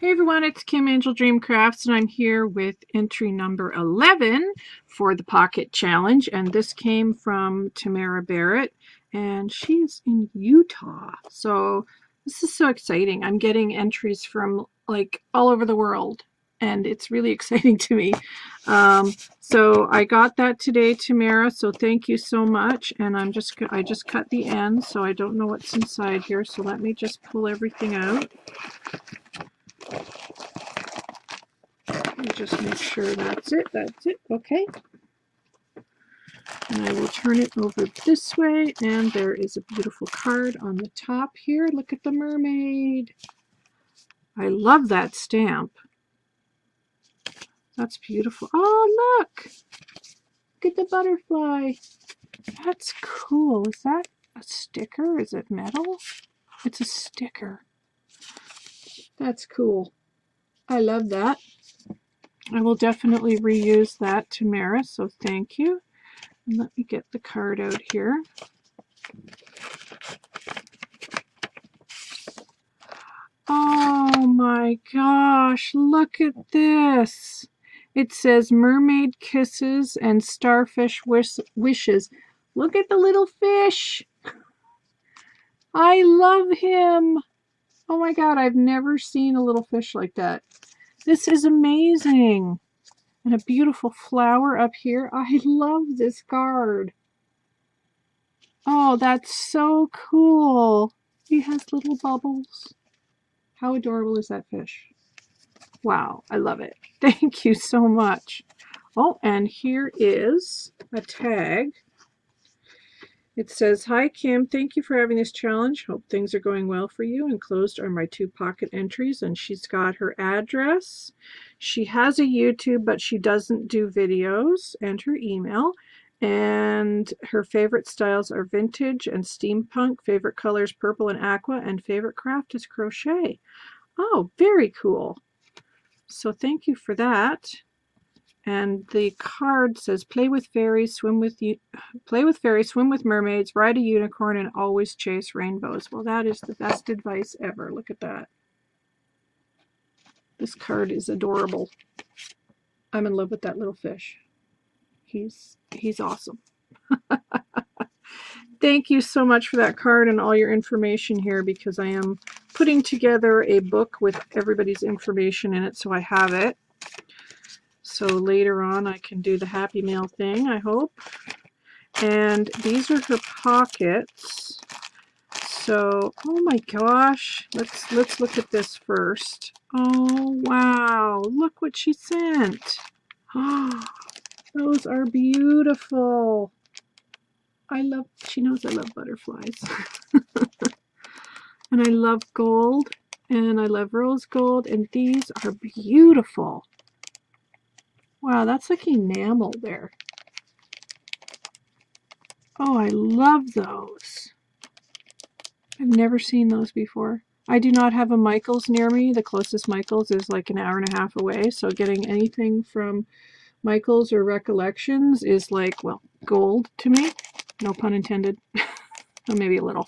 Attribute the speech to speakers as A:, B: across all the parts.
A: Hey everyone, it's Kim Angel Dream Crafts, and I'm here with entry number 11 for the Pocket Challenge. And this came from Tamara Barrett, and she's in Utah. So this is so exciting. I'm getting entries from like all over the world, and it's really exciting to me. So I got that today, Tamara. So thank you so much. And I just cut the end, so I don't know what's inside here. So let me just pull everything out. Let me just make sure that's it. That's it. Okay. And I will turn it over this way. And there is a beautiful card on the top here. Look at the mermaid. I love that stamp. That's beautiful. Oh, look. Look at the butterfly. That's cool. Is that a sticker? Is it metal? It's a sticker. That's cool. I love that. I will definitely reuse that, Tamara, so thank you. And let me get the card out here. Oh my gosh, look at this. It says mermaid kisses and starfish wishes. Look at the little fish. I love him. Oh my God, I've never seen a little fish like that. This is amazing. And a beautiful flower up here. I love this card. Oh, that's so cool. He has little bubbles. How adorable is that fish? Wow, I love it. Thank you so much. Oh, and here is a tag. It says, "Hi Kim, thank you for having this challenge. Hope things are going well for you. Enclosed are my 2 pocket entries," and she's got her address. She has a YouTube, but she doesn't do videos, and her email. And her favorite styles are vintage and steampunk. Favorite colors, purple and aqua, and favorite craft is crochet. Oh, very cool. So thank you for that. And the card says, play with fairies, swim with mermaids, ride a unicorn, and always chase rainbows. Well, that is the best advice ever. Look at that. This card is adorable. I'm in love with that little fish. He's awesome. Thank you so much for that card and all your information here, because I am putting together a book with everybody's information in it, so I have it. So later on I can do the Happy Mail thing, I hope. And these are her pockets. So, oh my gosh, let's look at this first. Oh wow, look what she sent. Oh, those are beautiful. She knows I love butterflies. And I love gold, and I love rose gold, and these are beautiful. Wow, that's like enamel there. Oh, I love those. I've never seen those before. I do not have a Michaels near me. The closest Michaels is like an hour and a half away, so getting anything from Michaels or Recollections is like, well, gold to me. No pun intended. Or maybe a little.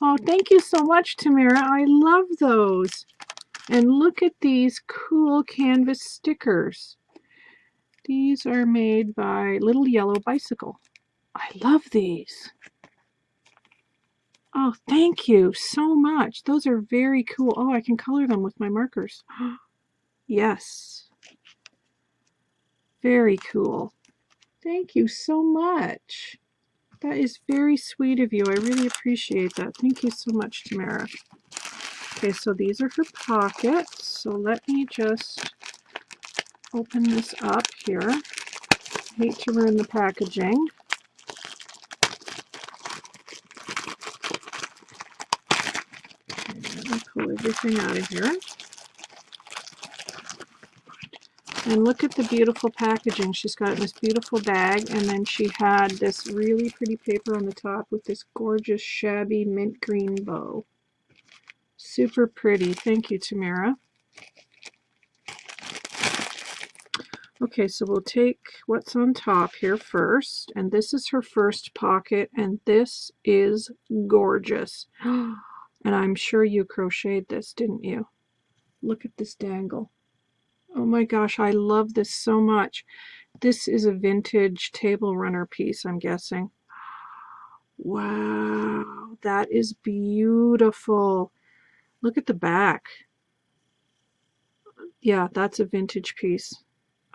A: Oh, thank you so much, Tamara. I love those. And look at these cool canvas stickers. These are made by Little Yellow Bicycle. I love these. Oh, thank you so much. Those are very cool. Oh, I can color them with my markers. Yes. Very cool. Thank you so much. That is very sweet of you. I really appreciate that. Thank you so much, Tamara. Okay, so these are her pockets. So let me just open this up here. I hate to ruin the packaging. Okay, let me pull everything out of here. And look at the beautiful packaging. She's got this beautiful bag, and then she had this really pretty paper on the top with this gorgeous shabby mint green bow. Super pretty. Thank you, Tamara. Okay, so we'll take what's on top here first, and this is her first pocket, and this is gorgeous. And I'm sure you crocheted this, didn't you? Look at this dangle. Oh my gosh, I love this so much. This is a vintage table runner piece, I'm guessing. Wow, that is beautiful. Look at the back. Yeah, that's a vintage piece.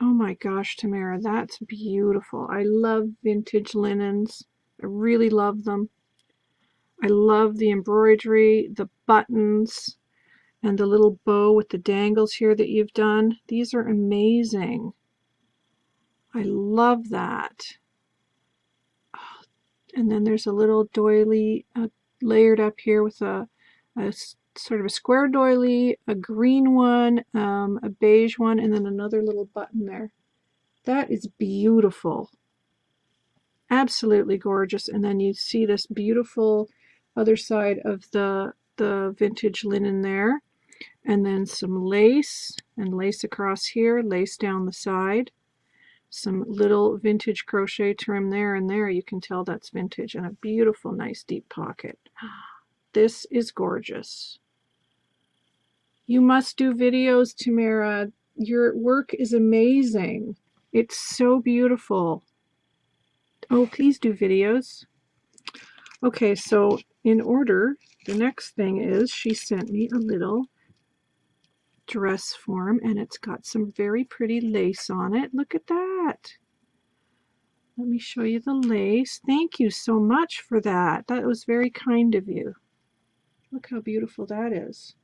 A: Oh my gosh, Tamara, that's beautiful. I love vintage linens. I really love them. I love the embroidery, the buttons, and the little bow with the dangles here that you've done. These are amazing. I love that. And then there's a little doily layered up here with a sort of a square doily, a green one, a beige one, and then another little button there. That is beautiful. Absolutely gorgeous. And then you see this beautiful other side of the vintage linen there. And then some lace, and lace across here, lace down the side. Some little vintage crochet trim there and there. You can tell that's vintage, and a beautiful, nice deep pocket. This is gorgeous. You must do videos, Tamara. Your work is amazing. It's so beautiful. Oh, please do videos. Okay, so in order, the next thing is she sent me a little dress form, and it's got some very pretty lace on it. Look at that. Let me show you the lace. Thank you so much for that. That was very kind of you. Look how beautiful that is.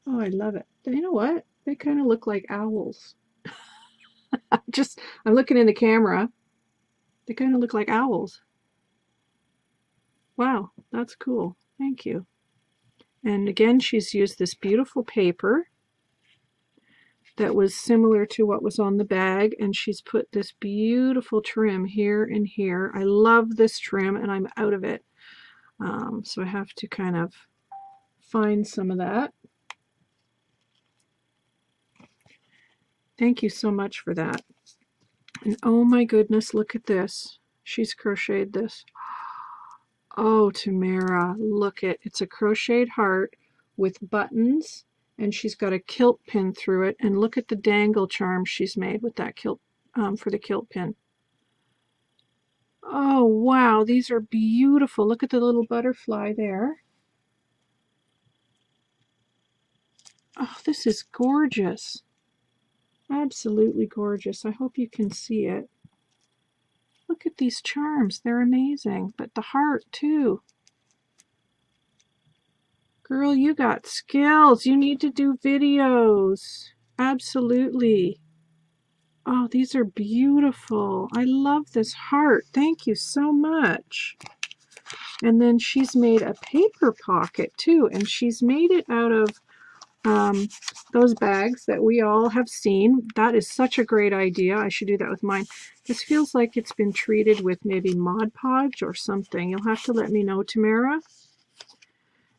A: Oh, I love it. You know what? They kind of look like owls. I'm looking in the camera. They kind of look like owls. Wow, that's cool. Thank you. And again, she's used this beautiful paper that was similar to what was on the bag, and she's put this beautiful trim here and here. I love this trim, and I'm out of it. So I have to kind of find some of that. Thank you so much for that. And oh my goodness, look at this. She's crocheted this. Oh, Tamara, look it. It's a crocheted heart with buttons, and she's got a kilt pin through it. And look at the dangle charm she's made with that kilt for the kilt pin. Oh, wow, these are beautiful. Look at the little butterfly there. Oh, this is gorgeous. Absolutely gorgeous. I hope you can see it. Look at these charms. They're amazing. But the heart, too. Girl, you got skills. You need to do videos. Absolutely. Oh, these are beautiful. I love this heart. Thank you so much. And then she's made a paper pocket, too. And she's made it out of those bags that we all have seen. That is such a great idea. I should do that with mine. This feels like it's been treated with maybe Mod Podge or something. You'll have to let me know, Tamara.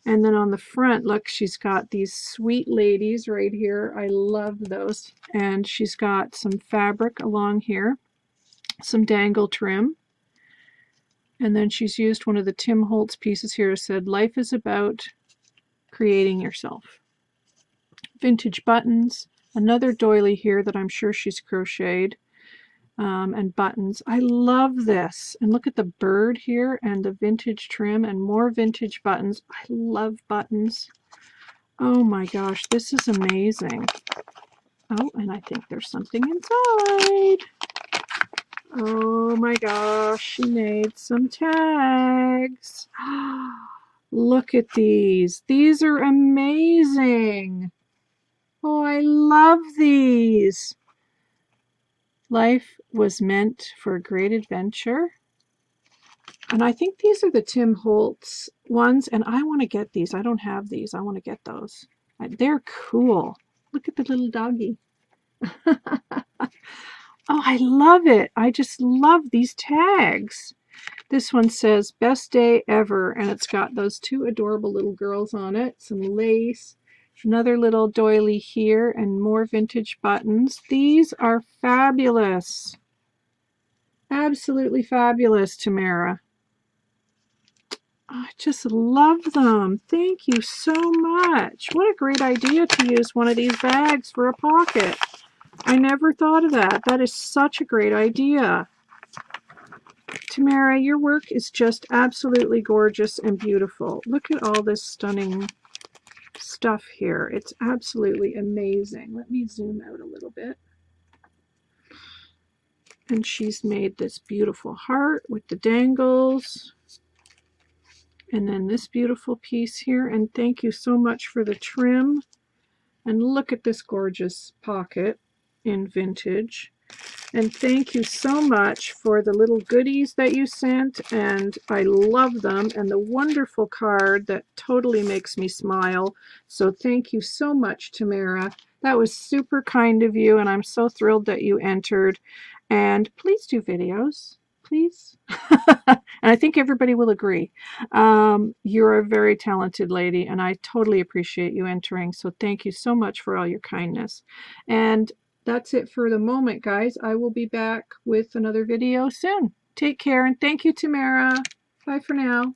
A: And then on the front, look, she's got these sweet ladies right here. I love those. And she's got some fabric along here, some dangle trim. And then she's used one of the Tim Holtz pieces here. It said, life is about creating yourself. Vintage buttons, another doily here that I'm sure she's crocheted, and buttons. I love this. And look at the bird here and the vintage trim and more vintage buttons. I love buttons. Oh my gosh, this is amazing. Oh, and I think there's something inside. Oh my gosh, she made some tags. Look at these. These are amazing. Oh, I love these. Life was meant for a great adventure. And I think these are the Tim Holtz ones, and I want to get these. I don't have these. I want to get those. They're cool. Look at the little doggy. Oh, I love it. I just love these tags. This one says, best day ever, and it's got those two adorable little girls on it, some lace, another little doily here, and more vintage buttons. These are fabulous. Absolutely fabulous, Tamara. I just love them. Thank you so much. What a great idea to use one of these bags for a pocket. I never thought of that. That is such a great idea. Tamara, your work is just absolutely gorgeous and beautiful. Look at all this stunning stuff here. It's absolutely amazing. Let me zoom out a little bit. And she's made this beautiful heart with the dangles. And then this beautiful piece here. And thank you so much for the trim. And look at this gorgeous pocket in vintage. And thank you so much for the little goodies that you sent, and I love them, and the wonderful card that totally makes me smile. So thank you so much, Tamara. That was super kind of you, and I'm so thrilled that you entered. And please do videos, please. And I think everybody will agree. You're a very talented lady, and I totally appreciate you entering. So thank you so much for all your kindness. And that's it for the moment, guys. I will be back with another video soon. Take care, and thank you, Tamara. Bye for now.